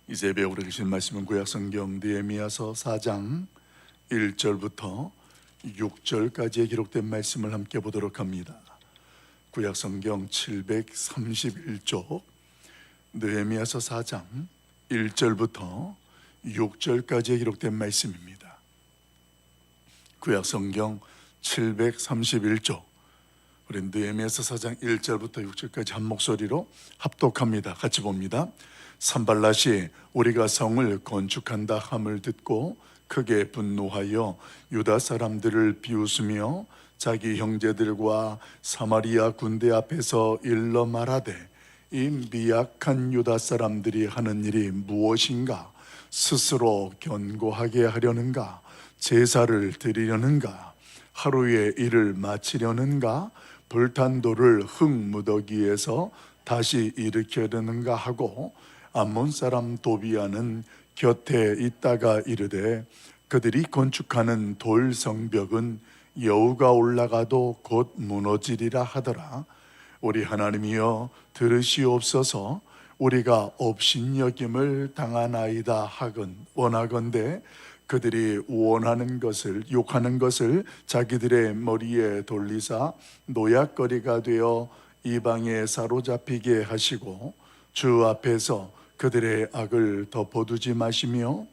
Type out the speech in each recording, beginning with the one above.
이제 배우러 계신 말씀은 구약성경 느헤미야서 4장 1절부터 6절까지의 기록된 말씀을 함께 보도록 합니다. 구약성경 731쪽 느헤미야서 4장 1절부터 6절까지의 기록된 말씀입니다. 구약성경 731쪽 우리 느헤미야서 4장 1절부터 6절까지 한 목소리로 합독합니다. 같이 봅니다. 산발랏이 우리가 성을 건축한다 함을 듣고 크게 분노하여 유다 사람들을 비웃으며 자기 형제들과 사마리아 군대 앞에서 일러 말하되 이 미약한 유다 사람들이 하는 일이 무엇인가? 스스로 견고하게 하려는가? 제사를 드리려는가? 하루에 일을 마치려는가? 불탄 돌을 흙무더기에서 다시 일으키려는가 하고 암몬 사람 도비아는 곁에 있다가 이르되 그들이 건축하는 돌 성벽은 여우가 올라가도 곧 무너지리라 하더라. 우리 하나님이여 들으시옵소서. 우리가 업신여김을 당하나이다 하건 원하건대 그들이 원하는 것을 욕하는 것을 자기들의 머리에 돌리사 노약거리가 되어 이방에 사로잡히게 하시고 주 앞에서 그들의 악을 덮어두지 마시며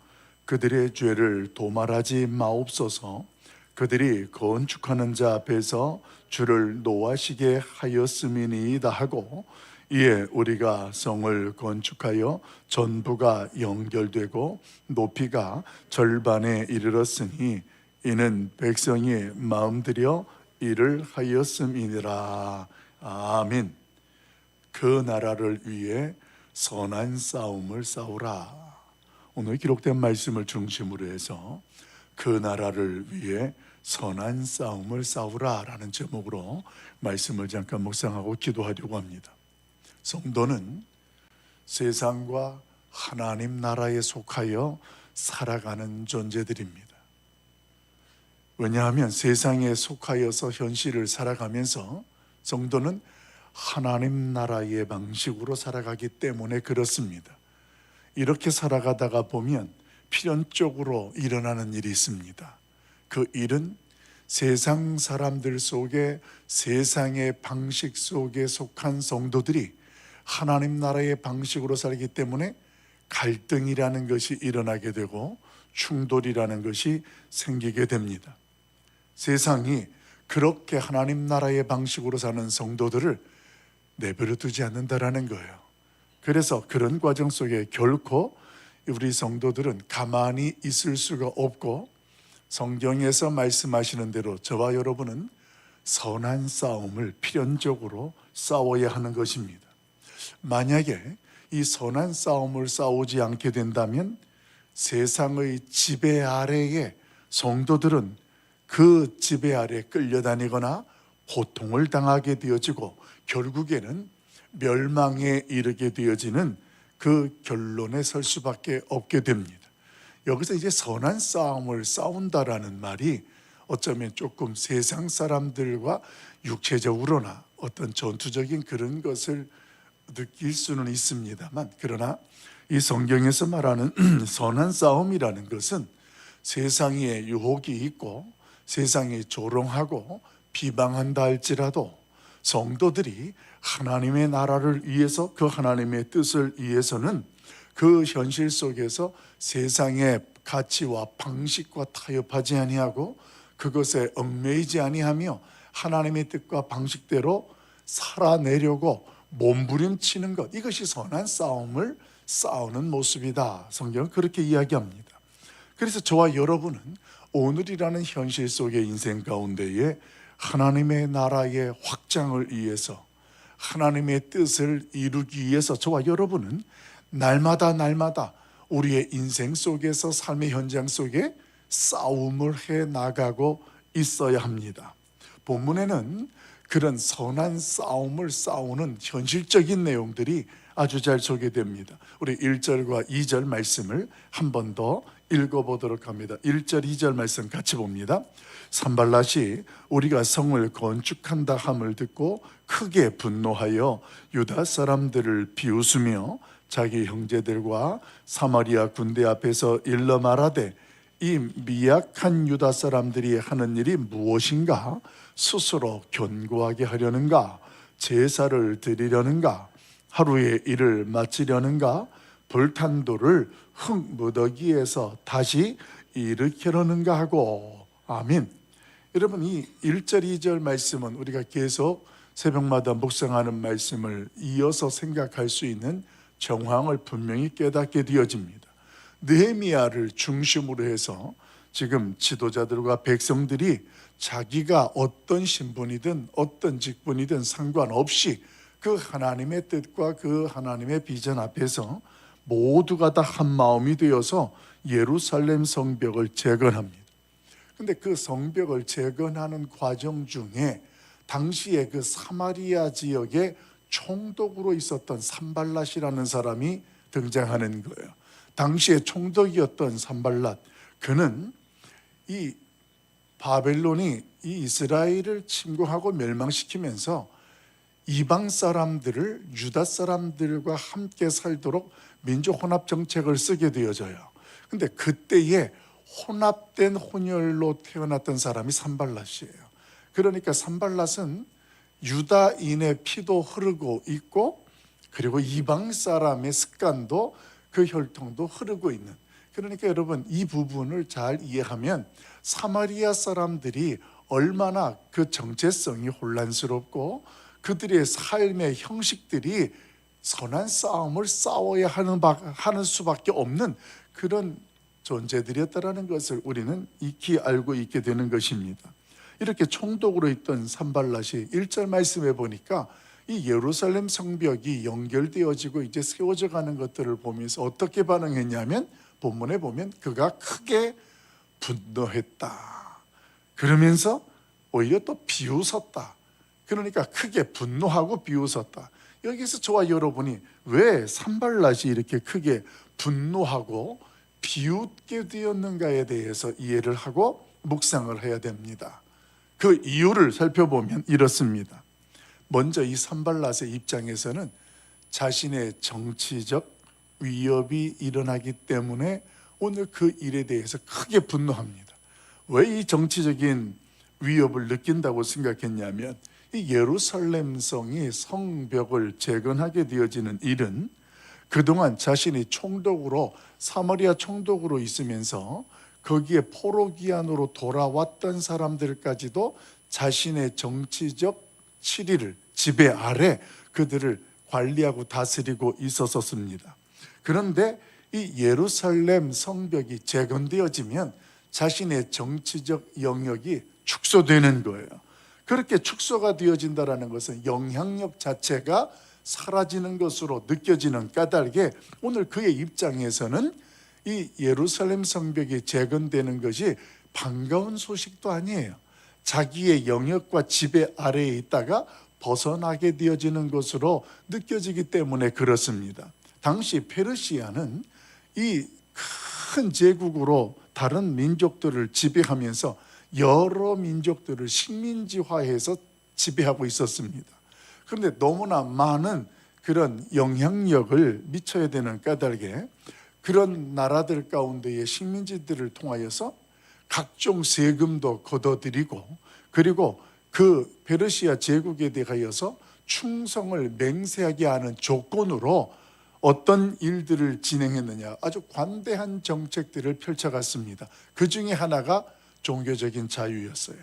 그들의 죄를 도말하지 마옵소서. 그들이 건축하는 자 앞에서 주를 노하시게 하였음이니이다 하고 이에 우리가 성을 건축하여 전부가 연결되고 높이가 절반에 이르렀으니 이는 백성이 마음들여 일을 하였음이니라. 아멘. 그 나라를 위해 선한 싸움을 싸우라. 오늘 기록된 말씀을 중심으로 해서 그 나라를 위해 선한 싸움을 싸우라 라는 제목으로 말씀을 잠깐 묵상하고 기도하려고 합니다. 성도는 세상과 하나님 나라에 속하여 살아가는 존재들입니다. 왜냐하면 세상에 속하여서 현실을 살아가면서 성도는 하나님 나라의 방식으로 살아가기 때문에 그렇습니다. 이렇게 살아가다가 보면 필연적으로 일어나는 일이 있습니다. 그 일은 세상 사람들 속에 세상의 방식 속에 속한 성도들이 하나님 나라의 방식으로 살기 때문에 갈등이라는 것이 일어나게 되고 충돌이라는 것이 생기게 됩니다. 세상이 그렇게 하나님 나라의 방식으로 사는 성도들을 내버려 두지 않는다라는 거예요. 그래서 그런 과정 속에 결코 우리 성도들은 가만히 있을 수가 없고 성경에서 말씀하시는 대로 저와 여러분은 선한 싸움을 필연적으로 싸워야 하는 것입니다. 만약에 이 선한 싸움을 싸우지 않게 된다면 세상의 지배 아래에 성도들은 그 지배 아래 끌려다니거나 고통을 당하게 되어지고 결국에는 멸망에 이르게 되어지는 그 결론에 설 수밖에 없게 됩니다. 여기서 이제 선한 싸움을 싸운다라는 말이 어쩌면 조금 세상 사람들과 육체적으로나 어떤 전투적인 그런 것을 느낄 수는 있습니다만, 그러나 이 성경에서 말하는 선한 싸움이라는 것은 세상에 유혹이 있고 세상이 조롱하고 비방한다 할지라도 성도들이 하나님의 나라를 위해서 그 하나님의 뜻을 위해서는 그 현실 속에서 세상의 가치와 방식과 타협하지 아니하고 그것에 얽매이지 아니하며 하나님의 뜻과 방식대로 살아내려고 몸부림치는 것, 이것이 선한 싸움을 싸우는 모습이다. 성경은 그렇게 이야기합니다. 그래서 저와 여러분은 오늘이라는 현실 속의 인생 가운데에 하나님의 나라의 확장을 위해서 하나님의 뜻을 이루기 위해서 저와 여러분은 날마다 우리의 인생 속에서 삶의 현장 속에 싸움을 해 나가고 있어야 합니다. 본문에는 그런 선한 싸움을 싸우는 현실적인 내용들이 아주 잘 소개됩니다. 우리 1절과 2절 말씀을 한 번 더 읽어보도록 합니다. 1절, 2절 말씀 같이 봅니다. 산발랏이 우리가 성을 건축한다 함을 듣고 크게 분노하여 유다 사람들을 비웃으며 자기 형제들과 사마리아 군대 앞에서 일러 말하되 이 미약한 유다 사람들이 하는 일이 무엇인가? 스스로 견고하게 하려는가? 제사를 드리려는가? 하루의 일을 마치려는가? 불탄 돌을 흙무더기에서 다시 일으키려는가 하고. 아멘. 여러분, 이 1절 2절 말씀은 우리가 계속 새벽마다 묵상하는 말씀을 이어서 생각할 수 있는 정황을 분명히 깨닫게 되어집니다. 느헤미야를 중심으로 해서 지금 지도자들과 백성들이 자기가 어떤 신분이든 어떤 직분이든 상관없이 그 하나님의 뜻과 그 하나님의 비전 앞에서 모두가 다 한 마음이 되어서 예루살렘 성벽을 재건합니다. 근데 그 성벽을 재건하는 과정 중에 당시에 그 사마리아 지역에 총독으로 있었던 산발랏이라는 사람이 등장하는 거예요. 당시에 총독이었던 산발랏, 그는 이 바벨론이 이 이스라엘을 침공하고 멸망시키면서 이방 사람들을 유다 사람들과 함께 살도록 민족 혼합 정책을 쓰게 되어져요. 근데 그때에 혼합된 혼혈로 태어났던 사람이 산발랏이에요. 그러니까 산발랏은 유다인의 피도 흐르고 있고, 그리고 이방 사람의 습관도 그 혈통도 흐르고 있는, 그러니까 여러분 이 부분을 잘 이해하면 사마리아 사람들이 얼마나 그 정체성이 혼란스럽고 그들의 삶의 형식들이 선한 싸움을 싸워야 하는 수밖에 없는 그런 존재들이었다라는 것을 우리는 익히 알고 있게 되는 것입니다. 이렇게 총독으로 있던 산발랏이 1절 말씀에 보니까 이 예루살렘 성벽이 연결되어지고 이제 세워져 가는 것들을 보면서 어떻게 반응했냐면, 본문에 보면 그가 크게 분노했다. 그러면서 오히려 또 비웃었다. 그러니까 크게 분노하고 비웃었다. 여기서 저와 여러분이 왜 산발랏이 이렇게 크게 분노하고 비웃게 되었는가에 대해서 이해를 하고 묵상을 해야 됩니다. 그 이유를 살펴보면 이렇습니다. 먼저 이 산발랏의 입장에서는 자신의 정치적 위협이 일어나기 때문에 오늘 그 일에 대해서 크게 분노합니다. 왜 이 정치적인 위협을 느낀다고 생각했냐면, 이 예루살렘 성이 성벽을 재건하게 되어지는 일은 그동안 자신이 총독으로, 사마리아 총독으로 있으면서 거기에 포로기한으로 돌아왔던 사람들까지도 자신의 정치적 치리를, 지배 아래 그들을 관리하고 다스리고 있었습니다. 그런데 이 예루살렘 성벽이 재건되어지면 자신의 정치적 영역이 축소되는 거예요. 그렇게 축소가 되어진다는 것은 영향력 자체가 사라지는 것으로 느껴지는 까닭에 오늘 그의 입장에서는 이 예루살렘 성벽이 재건되는 것이 반가운 소식도 아니에요. 자기의 영역과 지배 아래에 있다가 벗어나게 되어지는 것으로 느껴지기 때문에 그렇습니다. 당시 페르시아는 이 큰 제국으로 다른 민족들을 지배하면서 여러 민족들을 식민지화해서 지배하고 있었습니다. 그런데 너무나 많은 그런 영향력을 미쳐야 되는 까닭에 그런 나라들 가운데의 식민지들을 통하여서 각종 세금도 걷어들이고, 그리고 그 페르시아 제국에 대하여서 충성을 맹세하게 하는 조건으로 어떤 일들을 진행했느냐, 아주 관대한 정책들을 펼쳐갔습니다. 그 중에 하나가 종교적인 자유였어요.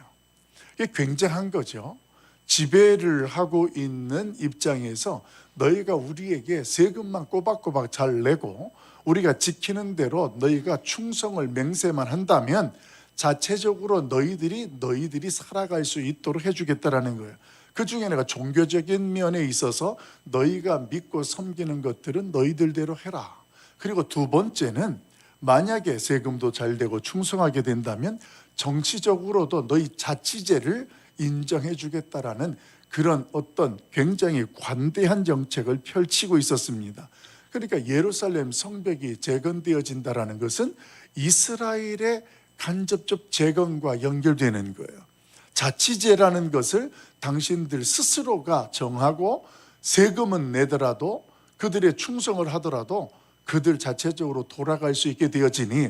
이게 굉장한 거죠. 지배를 하고 있는 입장에서 너희가 우리에게 세금만 꼬박꼬박 잘 내고 우리가 지키는 대로 너희가 충성을 맹세만 한다면 자체적으로 너희들이 살아갈 수 있도록 해주겠다라는 거예요. 그 중에 내가 종교적인 면에 있어서 너희가 믿고 섬기는 것들은 너희들대로 해라. 그리고 두 번째는 만약에 세금도 잘 되고 충성하게 된다면 정치적으로도 너희 자치제를 인정해 주겠다라는 그런 어떤 굉장히 관대한 정책을 펼치고 있었습니다. 그러니까 예루살렘 성벽이 재건되어진다라는 것은 이스라엘의 간접적 재건과 연결되는 거예요. 자치제라는 것을 당신들 스스로가 정하고 세금은 내더라도 그들의 충성을 하더라도 그들 자체적으로 돌아갈 수 있게 되어지니,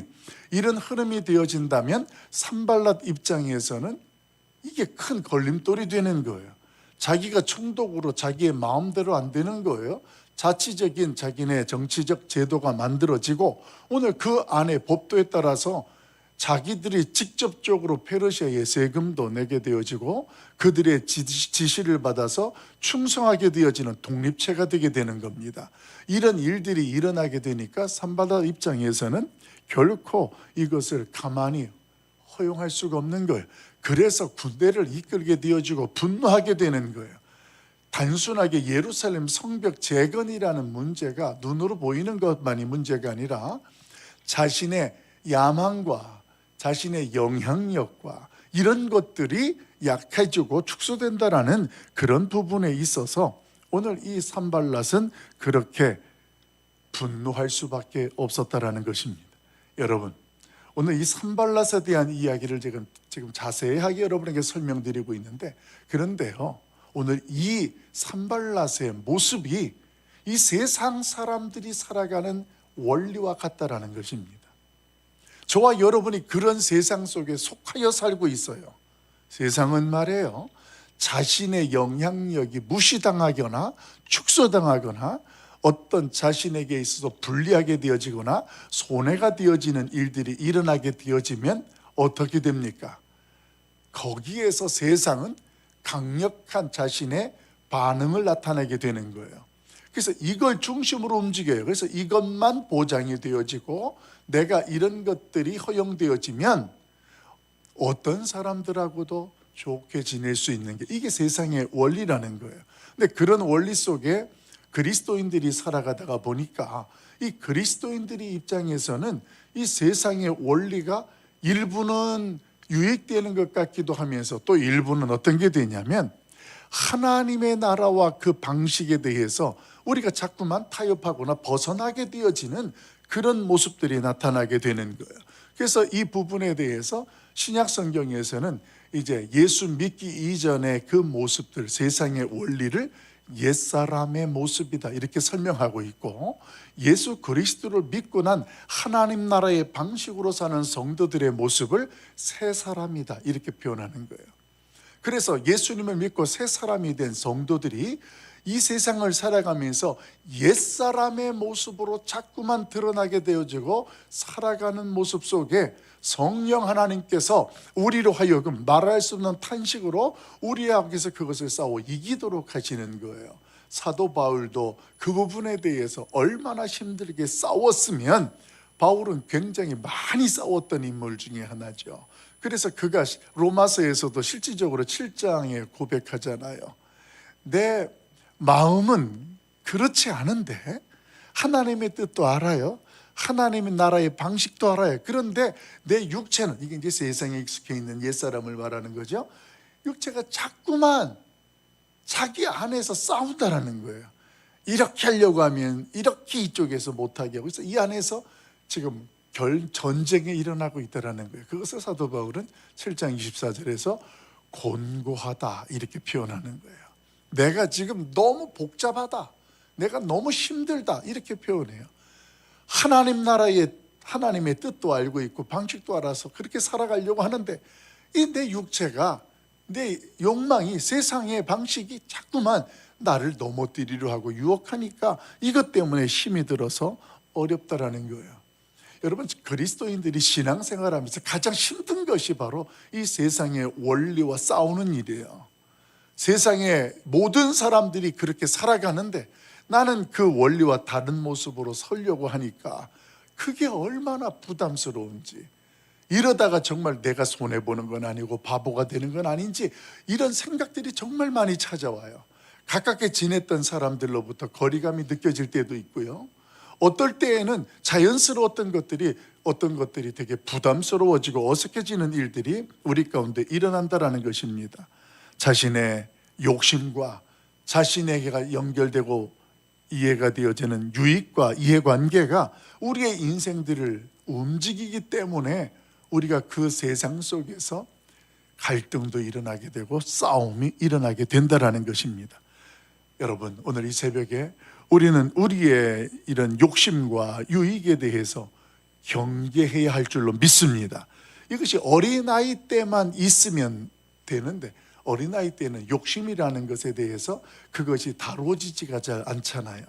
이런 흐름이 되어진다면 산발랏 입장에서는 이게 큰 걸림돌이 되는 거예요. 자기가 총독으로 자기의 마음대로 안 되는 거예요. 자치적인 자기네 정치적 제도가 만들어지고, 오늘 그 안에 법도에 따라서 자기들이 직접적으로 페르시아에 세금도 내게 되어지고 그들의 지시를 받아서 충성하게 되어지는 독립체가 되게 되는 겁니다. 이런 일들이 일어나게 되니까 산발랏 입장에서는 결코 이것을 가만히 허용할 수가 없는 거예요. 그래서 군대를 이끌게 되어지고 분노하게 되는 거예요. 단순하게 예루살렘 성벽 재건이라는 문제가 눈으로 보이는 것만이 문제가 아니라 자신의 야망과 자신의 영향력과 이런 것들이 약해지고 축소된다라는 그런 부분에 있어서 오늘 이 산발랏은 그렇게 분노할 수밖에 없었다라는 것입니다. 여러분, 오늘 이 산발랏에 대한 이야기를 지금 자세하게 여러분에게 설명드리고 있는데, 그런데요, 오늘 이 산발랏의 모습이 이 세상 사람들이 살아가는 원리와 같다라는 것입니다. 저와 여러분이 그런 세상 속에 속하여 살고 있어요. 세상은 말이에요, 자신의 영향력이 무시당하거나 축소당하거나 어떤 자신에게 있어서 불리하게 되어지거나 손해가 되어지는 일들이 일어나게 되어지면 어떻게 됩니까? 거기에서 세상은 강력한 자신의 반응을 나타내게 되는 거예요. 그래서 이걸 중심으로 움직여요. 그래서 이것만 보장이 되어지고 내가 이런 것들이 허용되어지면 어떤 사람들하고도 좋게 지낼 수 있는 게 이게 세상의 원리라는 거예요. 근데 그런 원리 속에 그리스도인들이 살아가다가 보니까 이 그리스도인들의 입장에서는 이 세상의 원리가 일부는 유익되는 것 같기도 하면서 또 일부는 어떤 게 되냐면 하나님의 나라와 그 방식에 대해서 우리가 자꾸만 타협하거나 벗어나게 되어지는 그런 모습들이 나타나게 되는 거예요. 그래서 이 부분에 대해서 신약 성경에서는 이제 예수 믿기 이전의 그 모습들, 세상의 원리를 옛사람의 모습이다 이렇게 설명하고 있고, 예수 그리스도를 믿고 난 하나님 나라의 방식으로 사는 성도들의 모습을 새 사람이다 이렇게 표현하는 거예요. 그래서 예수님을 믿고 새 사람이 된 성도들이 이 세상을 살아가면서 옛사람의 모습으로 자꾸만 드러나게 되어지고 살아가는 모습 속에 성령 하나님께서 우리로 하여금 말할 수 없는 탄식으로 우리 앞에서 그것을 싸워 이기도록 하시는 거예요. 사도 바울도 그 부분에 대해서 얼마나 힘들게 싸웠으면, 바울은 굉장히 많이 싸웠던 인물 중에 하나죠. 그래서 그가 로마서에서도 실질적으로 7장에 고백하잖아요. 내 마음은 그렇지 않은데 하나님의 뜻도 알아요. 하나님의 나라의 방식도 알아요. 그런데 내 육체는, 이게 이제 세상에 익숙해 있는 옛사람을 말하는 거죠. 육체가 자꾸만 자기 안에서 싸운다라는 거예요. 이렇게 하려고 하면 이렇게 이쪽에서 못하게 하고, 그래서 이 안에서 지금 전쟁이 일어나고 있다는 거예요. 그것을 사도 바울은 7장 24절에서 곤고하다 이렇게 표현하는 거예요. 내가 지금 너무 복잡하다, 내가 너무 힘들다 이렇게 표현해요. 하나님 나라의 하나님의 뜻도 알고 있고 방식도 알아서 그렇게 살아가려고 하는데 이 내 육체가, 내 욕망이, 세상의 방식이 자꾸만 나를 넘어뜨리려 하고 유혹하니까 이것 때문에 힘이 들어서 어렵다라는 거예요. 여러분, 그리스도인들이 신앙생활하면서 가장 힘든 것이 바로 이 세상의 원리와 싸우는 일이에요. 세상의 모든 사람들이 그렇게 살아가는데 나는 그 원리와 다른 모습으로 서려고 하니까 그게 얼마나 부담스러운지, 이러다가 정말 내가 손해보는 건 아니고 바보가 되는 건 아닌지 이런 생각들이 정말 많이 찾아와요. 가깝게 지냈던 사람들로부터 거리감이 느껴질 때도 있고요. 어떨 때에는 자연스러웠던 것들이 되게 부담스러워지고 어색해지는 일들이 우리 가운데 일어난다라는 것입니다. 자신의 욕심과 자신에게가 연결되고 이해가 되어지는 유익과 이해관계가 우리의 인생들을 움직이기 때문에 우리가 그 세상 속에서 갈등도 일어나게 되고 싸움이 일어나게 된다라는 것입니다. 여러분, 오늘 이 새벽에 우리는 우리의 이런 욕심과 유익에 대해서 경계해야 할 줄로 믿습니다. 이것이 어린아이 때만 있으면 되는데 어린아이 때는 욕심이라는 것에 대해서 그것이 다뤄지지가 잘 않잖아요.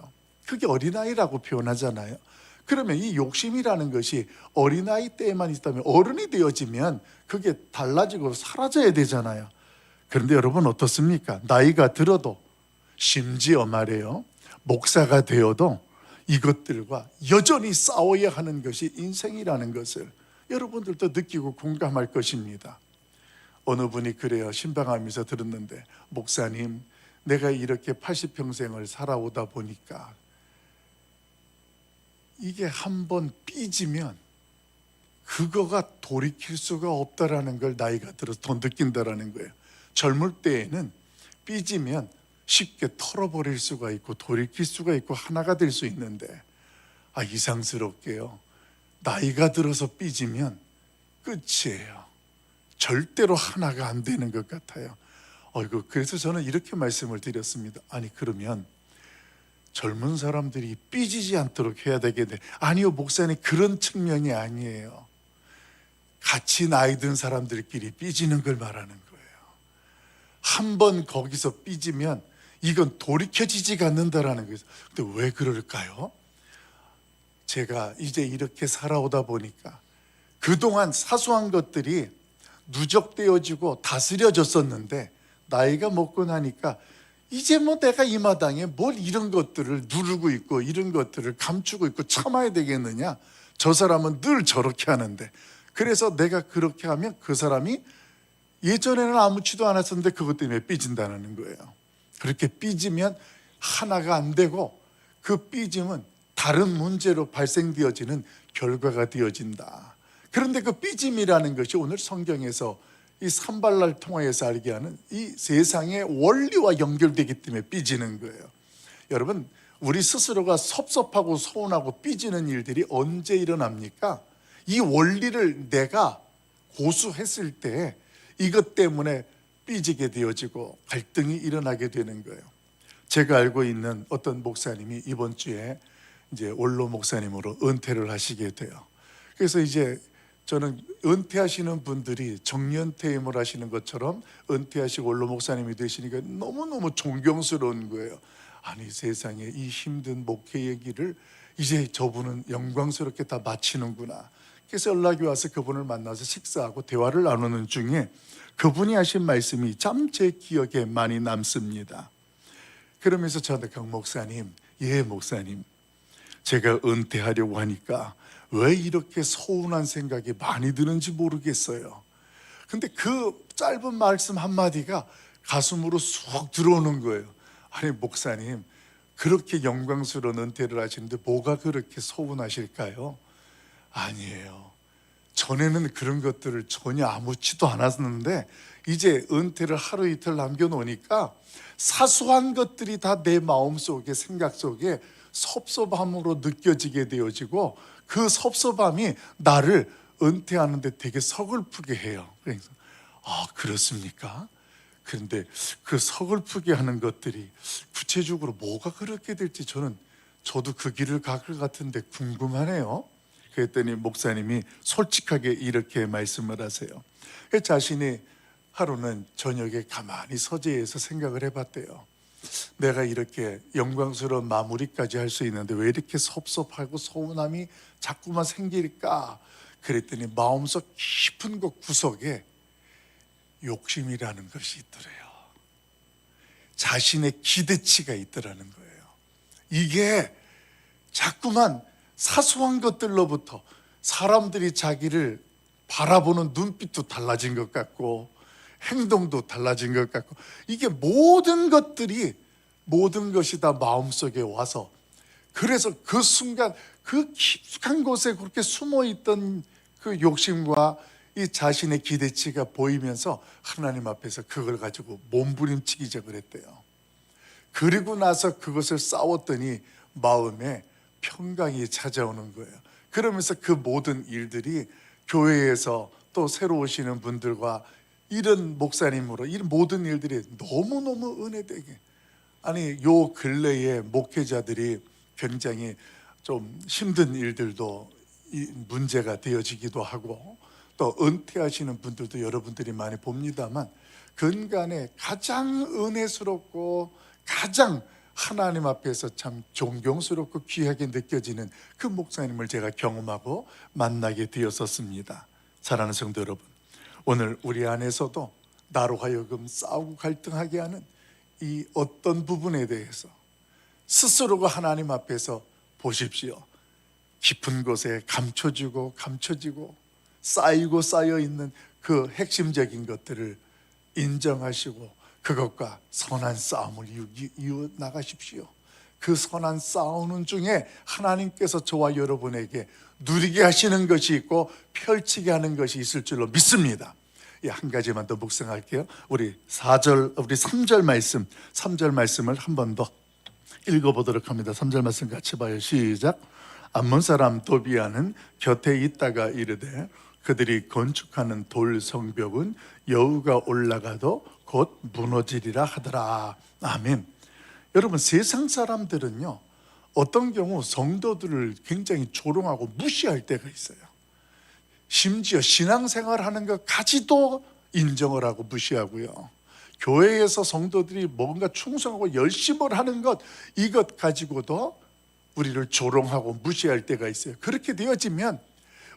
그게 어린아이라고 표현하잖아요. 그러면 이 욕심이라는 것이 어린아이 때에만 있다면 어른이 되어지면 그게 달라지고 사라져야 되잖아요. 그런데 여러분 어떻습니까? 나이가 들어도 심지어 말이에요, 목사가 되어도 이것들과 여전히 싸워야 하는 것이 인생이라는 것을 여러분들도 느끼고 공감할 것입니다. 어느 분이 그래요. 신방하면서 들었는데, 목사님, 내가 이렇게 80평생을 살아오다 보니까 이게 한번 삐지면 그거가 돌이킬 수가 없다라는 걸 나이가 들어서 더 느낀다라는 거예요. 젊을 때에는 삐지면 쉽게 털어버릴 수가 있고 돌이킬 수가 있고 하나가 될 수 있는데, 이상스럽게요, 나이가 들어서 삐지면 끝이에요. 절대로 하나가 안 되는 것 같아요. 그래서 저는 이렇게 말씀을 드렸습니다. 그러면 젊은 사람들이 삐지지 않도록 해야 되겠네. 아니요, 목사님, 그런 측면이 아니에요. 같이 나이 든 사람들끼리 삐지는 걸 말하는 거예요. 한번 거기서 삐지면 이건 돌이켜지지가 않는다라는 거예요. 근데 왜 그럴까요? 제가 이제 이렇게 살아오다 보니까 그동안 사소한 것들이 누적되어지고 다스려졌었는데, 나이가 먹고 나니까 이제 내가 이 마당에 뭘 이런 것들을 누르고 있고 이런 것들을 감추고 있고 참아야 되겠느냐. 저 사람은 늘 저렇게 하는데, 그래서 내가 그렇게 하면 그 사람이 예전에는 아무렇지도 않았었는데 그것 때문에 삐진다는 거예요. 그렇게 삐지면 하나가 안 되고 그 삐짐은 다른 문제로 발생되어지는 결과가 되어진다. 그런데 그 삐짐이라는 것이 오늘 성경에서 이 산발랄 통하여서 알게 하는 이 세상의 원리와 연결되기 때문에 삐지는 거예요. 여러분, 우리 스스로가 섭섭하고 서운하고 삐지는 일들이 언제 일어납니까? 이 원리를 내가 고수했을 때 이것 때문에 삐지게 되어지고 갈등이 일어나게 되는 거예요. 제가 알고 있는 어떤 목사님이 이번 주에 이제 원로 목사님으로 은퇴를 하시게 돼요. 그래서 이제 저는 은퇴하시는 분들이 정년퇴임을 하시는 것처럼 은퇴하시고 원로 목사님이 되시니까 너무너무 존경스러운 거예요. 세상에 이 힘든 목회의 길을 이제 저분은 영광스럽게 다 마치는구나. 그래서 연락이 와서 그분을 만나서 식사하고 대화를 나누는 중에 그분이 하신 말씀이 참 제 기억에 많이 남습니다. 그러면서 저한테, 강 목사님, 예 목사님, 제가 은퇴하려고 하니까 왜 이렇게 서운한 생각이 많이 드는지 모르겠어요. 근데 그 짧은 말씀 한마디가 가슴으로 쑥 들어오는 거예요. 목사님, 그렇게 영광스러운 은퇴를 하시는데 뭐가 그렇게 서운하실까요? 아니에요. 전에는 그런 것들을 전혀 아무렇지도 않았는데 이제 은퇴를 하루 이틀 남겨놓으니까 사소한 것들이 다 내 마음속에, 생각 속에 섭섭함으로 느껴지게 되어지고 그 섭섭함이 나를 은퇴하는데 되게 서글프게 해요. 그래서 그렇습니까? 그런데 그 서글프게 하는 것들이 구체적으로 뭐가 그렇게 될지 저도 그 길을 갈 것 같은데 궁금하네요. 그랬더니 목사님이 솔직하게 이렇게 말씀을 하세요. 자신이 하루는 저녁에 가만히 서재에서 생각을 해봤대요. 내가 이렇게 영광스러운 마무리까지 할 수 있는데 왜 이렇게 섭섭하고 서운함이 자꾸만 생길까? 그랬더니 마음속 깊은 곳 구석에 욕심이라는 것이 있더래요. 자신의 기대치가 있더라는 거예요. 이게 자꾸만 사소한 것들로부터 사람들이 자기를 바라보는 눈빛도 달라진 것 같고 행동도 달라진 것 같고, 이게 모든 것이 다 마음속에 와서, 그래서 그 순간 그 깊숙한 곳에 그렇게 숨어있던 그 욕심과 이 자신의 기대치가 보이면서 하나님 앞에서 그걸 가지고 몸부림치기 시작을 했대요. 그리고 나서 그것을 싸웠더니 마음에 평강이 찾아오는 거예요. 그러면서 그 모든 일들이 교회에서 또 새로 오시는 분들과 이런 목사님으로 이런 모든 일들이 너무너무 은혜되게, 아니 요 근래에 목회자들이 굉장히 좀 힘든 일들도 문제가 되어지기도 하고 또 은퇴하시는 분들도 여러분들이 많이 봅니다만 근간에 가장 은혜스럽고 가장 하나님 앞에서 참 존경스럽고 귀하게 느껴지는 그 목사님을 제가 경험하고 만나게 되었었습니다. 사랑하는 성도 여러분, 오늘 우리 안에서도 나로 하여금 싸우고 갈등하게 하는 이 어떤 부분에 대해서 스스로가 하나님 앞에서 보십시오. 깊은 곳에 감춰지고 쌓이고 쌓여 있는 그 핵심적인 것들을 인정하시고 그것과 선한 싸움을 이어 나가십시오. 그 선한 싸우는 중에 하나님께서 저와 여러분에게 누리게 하시는 것이 있고 펼치게 하는 것이 있을 줄로 믿습니다. 한 가지만 더 묵상할게요. 우리 3절 말씀, 3절 말씀을 한 번 더 읽어보도록 합니다. 3절 말씀 같이 봐요. 시작. 암몬 사람 도비아는 곁에 있다가 이르되 그들이 건축하는 돌 성벽은 여우가 올라가도 곧 무너지리라 하더라. 아멘. 여러분, 세상 사람들은요 어떤 경우 성도들을 굉장히 조롱하고 무시할 때가 있어요. 심지어 신앙생활하는 것까지도 인정을 하고 무시하고요, 교회에서 성도들이 뭔가 충성하고 열심을 하는 것, 이것 가지고도 우리를 조롱하고 무시할 때가 있어요. 그렇게 되어지면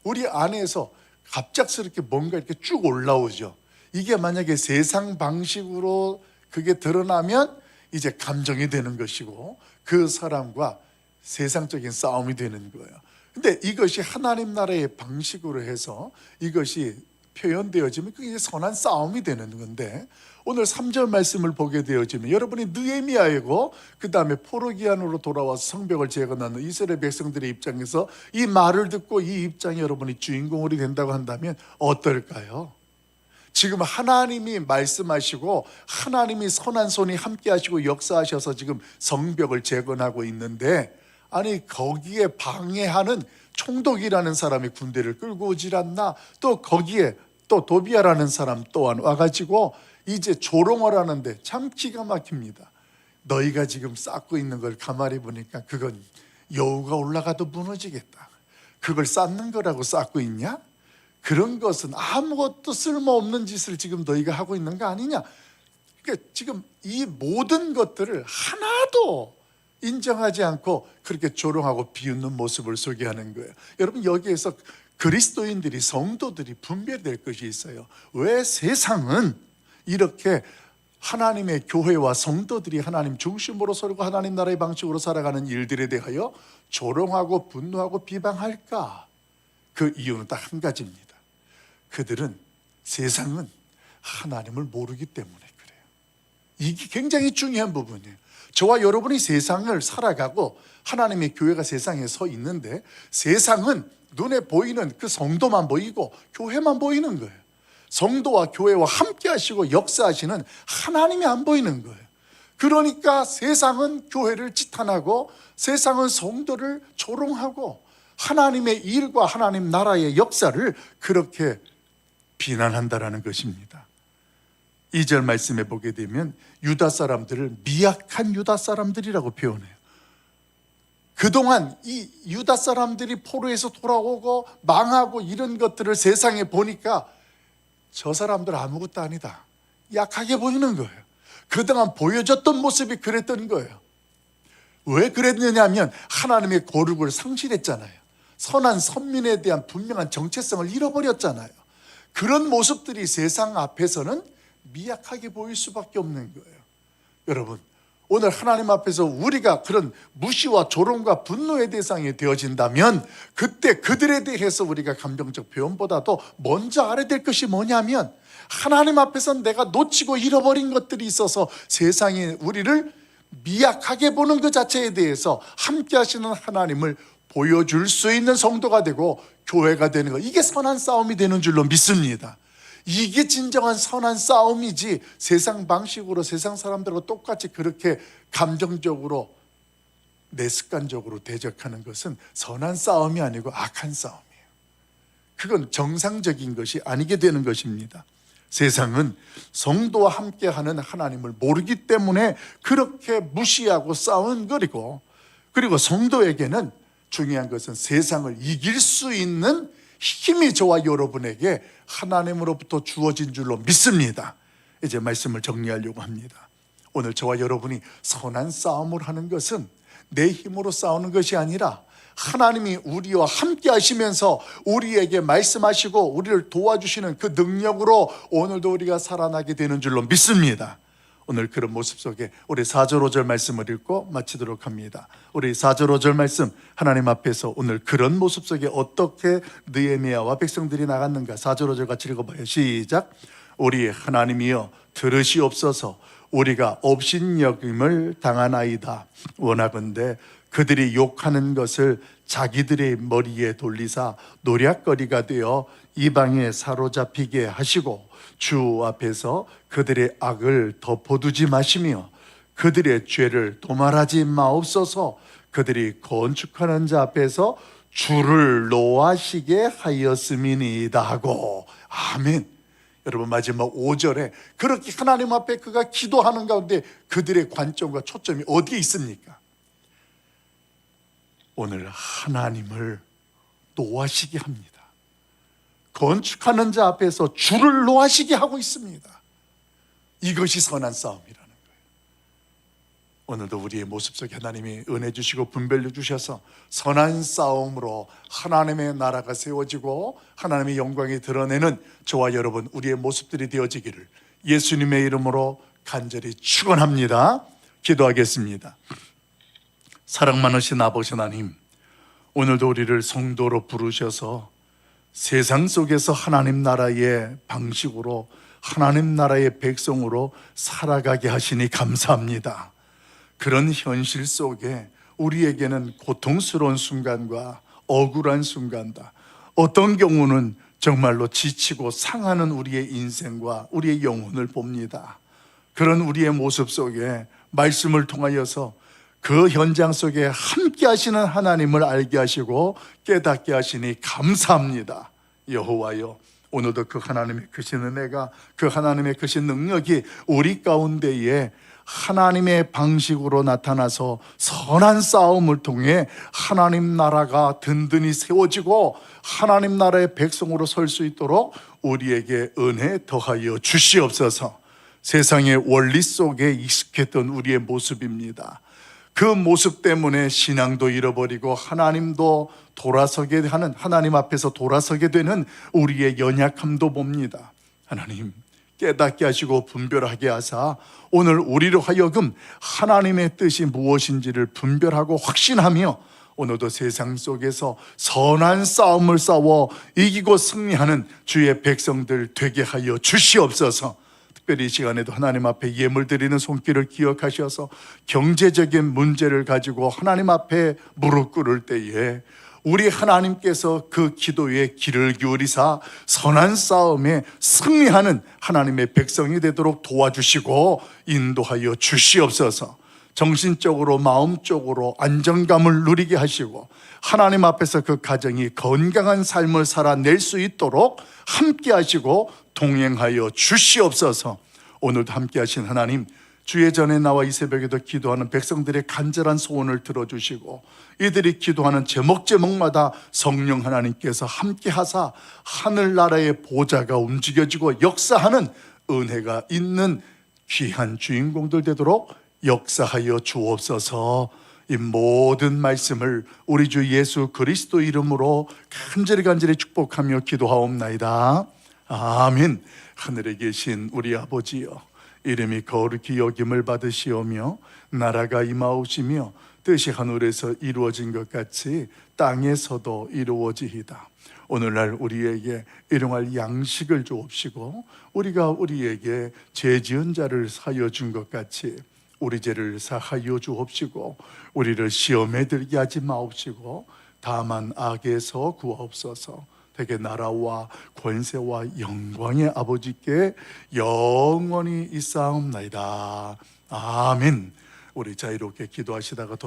우리 안에서 갑작스럽게 뭔가 이렇게 쭉 올라오죠. 이게 만약에 세상 방식으로 그게 드러나면 이제 감정이 되는 것이고 그 사람과 세상적인 싸움이 되는 거예요. 근데 이것이 하나님 나라의 방식으로 해서 이것이 표현되어지면 그게 선한 싸움이 되는 건데, 오늘 3절 말씀을 보게 되어지면 여러분이 느헤미야이고 그 다음에 포르기안으로 돌아와서 성벽을 재건하는 이스라엘 백성들의 입장에서 이 말을 듣고 이 입장에 여러분이 주인공이 된다고 한다면 어떨까요? 지금 하나님이 말씀하시고 하나님이 선한 손이 함께 하시고 역사하셔서 지금 성벽을 재건하고 있는데, 아니 거기에 방해하는 총독이라는 사람이 군대를 끌고 오질 않나? 또 거기에 또 도비아라는 사람 또한 와가지고 이제 조롱을 하는데 참 기가 막힙니다. 너희가 지금 쌓고 있는 걸 가만히 보니까 그건 여우가 올라가도 무너지겠다. 그걸 쌓는 거라고 쌓고 있냐? 그런 것은 아무것도 쓸모없는 짓을 지금 너희가 하고 있는 거 아니냐? 그러니까 지금 이 모든 것들을 하나도 인정하지 않고 그렇게 조롱하고 비웃는 모습을 소개하는 거예요. 여러분, 여기에서 그리스도인들이, 성도들이 분별될 것이 있어요. 왜 세상은 이렇게 하나님의 교회와 성도들이 하나님 중심으로 서고 하나님 나라의 방식으로 살아가는 일들에 대하여 조롱하고 분노하고 비방할까? 그 이유는 딱 한 가지입니다. 그들은, 세상은 하나님을 모르기 때문에 그래요. 이게 굉장히 중요한 부분이에요. 저와 여러분이 세상을 살아가고 하나님의 교회가 세상에 서 있는데 세상은 눈에 보이는 그 성도만 보이고 교회만 보이는 거예요. 성도와 교회와 함께 하시고 역사하시는 하나님이 안 보이는 거예요. 그러니까 세상은 교회를 지탄하고 세상은 성도를 조롱하고 하나님의 일과 하나님 나라의 역사를 그렇게 비난한다라는 것입니다. 2절 말씀에 보게 되면 유다 사람들을 미약한 유다 사람들이라고 표현해요. 그동안 이 유다 사람들이 포로에서 돌아오고 망하고 이런 것들을 세상에 보니까 저 사람들 아무것도 아니다, 약하게 보이는 거예요. 그동안 보여줬던 모습이 그랬던 거예요. 왜 그랬느냐면 하나님의 거룩을 상실했잖아요. 선한 선민에 대한 분명한 정체성을 잃어버렸잖아요. 그런 모습들이 세상 앞에서는 미약하게 보일 수밖에 없는 거예요. 여러분, 오늘 하나님 앞에서 우리가 그런 무시와 조롱과 분노의 대상이 되어진다면 그때 그들에 대해서 우리가 감정적 표현보다도 먼저 알아야 될 것이 뭐냐면, 하나님 앞에서 내가 놓치고 잃어버린 것들이 있어서 세상이 우리를 미약하게 보는 그 자체에 대해서 함께 하시는 하나님을 보여줄 수 있는 성도가 되고 교회가 되는 것, 이게 선한 싸움이 되는 줄로 믿습니다. 이게 진정한 선한 싸움이지, 세상 방식으로 세상 사람들하고 똑같이 그렇게 감정적으로 내 습관적으로 대적하는 것은 선한 싸움이 아니고 악한 싸움이에요. 그건 정상적인 것이 아니게 되는 것입니다. 세상은 성도와 함께하는 하나님을 모르기 때문에 그렇게 무시하고 싸우는 거리고, 그리고 성도에게는 중요한 것은 세상을 이길 수 있는 힘이 저와 여러분에게 하나님으로부터 주어진 줄로 믿습니다. 이제 말씀을 정리하려고 합니다. 오늘 저와 여러분이 선한 싸움을 하는 것은 내 힘으로 싸우는 것이 아니라 하나님이 우리와 함께 하시면서 우리에게 말씀하시고 우리를 도와주시는 그 능력으로 오늘도 우리가 살아나게 되는 줄로 믿습니다. 오늘 그런 모습 속에 우리 4절 5절 말씀을 읽고 마치도록 합니다. 우리 4절 5절 말씀, 하나님 앞에서 오늘 그런 모습 속에 어떻게 느헤미야와 백성들이 나갔는가 4절 5절 같이 읽어봐요. 시작. 우리 하나님이여 들으시옵소서. 우리가 업신여김을 당하나이다. 원하건대 그들이 욕하는 것을 자기들의 머리에 돌리사 노략거리가 되어 이방에 사로잡히게 하시고 주 앞에서 그들의 악을 덮어두지 마시며 그들의 죄를 도말하지 마옵소서. 그들이 건축하는 자 앞에서 주를 노하시게 하였음이니이다 하고. 아멘. 여러분, 마지막 5절에 그렇게 하나님 앞에 그가 기도하는 가운데 그들의 관점과 초점이 어디에 있습니까? 오늘 하나님을 노하시게 합니다. 건축하는 자 앞에서 주를 노하시게 하고 있습니다. 이것이 선한 싸움이라는 거예요. 오늘도 우리의 모습 속에 하나님이 은혜 주시고 분별력 주셔서 선한 싸움으로 하나님의 나라가 세워지고 하나님의 영광이 드러내는 저와 여러분 우리의 모습들이 되어지기를 예수님의 이름으로 간절히 축원합니다. 기도하겠습니다. 사랑 많으신 아버지 하나님, 오늘도 우리를 성도로 부르셔서 세상 속에서 하나님 나라의 방식으로 하나님 나라의 백성으로 살아가게 하시니 감사합니다. 그런 현실 속에 우리에게는 고통스러운 순간과 억울한 순간다. 어떤 경우는 정말로 지치고 상하는 우리의 인생과 우리의 영혼을 봅니다. 그런 우리의 모습 속에 말씀을 통하여서 그 현장 속에 함께 하시는 하나님을 알게 하시고 깨닫게 하시니 감사합니다. 여호와여, 오늘도 그 하나님의 크신 은혜가, 그 하나님의 크신 능력이 우리 가운데에 하나님의 방식으로 나타나서 선한 싸움을 통해 하나님 나라가 든든히 세워지고 하나님 나라의 백성으로 설 수 있도록 우리에게 은혜 더하여 주시옵소서. 세상의 원리 속에 익숙했던 우리의 모습입니다. 그 모습 때문에 신앙도 잃어버리고 하나님도 돌아서게 하는, 하나님 앞에서 돌아서게 되는 우리의 연약함도 봅니다. 하나님, 깨닫게 하시고 분별하게 하사 오늘 우리로 하여금 하나님의 뜻이 무엇인지를 분별하고 확신하며 오늘도 세상 속에서 선한 싸움을 싸워 이기고 승리하는 주의 백성들 되게 하여 주시옵소서. 특별히 이 시간에도 하나님 앞에 예물 드리는 손길을 기억하셔서 경제적인 문제를 가지고 하나님 앞에 무릎 꿇을 때에 우리 하나님께서 그 기도에 귀를 기울이사 선한 싸움에 승리하는 하나님의 백성이 되도록 도와주시고 인도하여 주시옵소서. 정신적으로 마음적으로 안정감을 누리게 하시고 하나님 앞에서 그 가정이 건강한 삶을 살아낼 수 있도록 함께 하시고 동행하여 주시옵소서. 오늘도 함께 하신 하나님, 주의 전에 나와 이 새벽에도 기도하는 백성들의 간절한 소원을 들어주시고 이들이 기도하는 제목제목마다 성령 하나님께서 함께 하사 하늘나라의 보좌가 움직여지고 역사하는 은혜가 있는 귀한 주인공들 되도록 역사하여 주옵소서. 이 모든 말씀을 우리 주 예수 그리스도 이름으로 간절히 축복하며 기도하옵나이다. 아멘. 하늘에 계신 우리 아버지여, 이름이 거룩히 여김을 받으시오며 나라가 임하오시며 뜻이 하늘에서 이루어진 것 같이 땅에서도 이루어지이다. 오늘날 우리에게 일용할 양식을 주옵시고 우리가 우리에게 죄 지은 자를 사하여 준 것 같이 우리 죄를 사하여 주옵시고 우리를 시험에 들게 하지 마옵시고 다만 악에서 구하옵소서. 되게 나라와 권세와 영광의 아버지께 영원히 있사옵나이다. 아멘. 우리 자유롭게 기도하시다가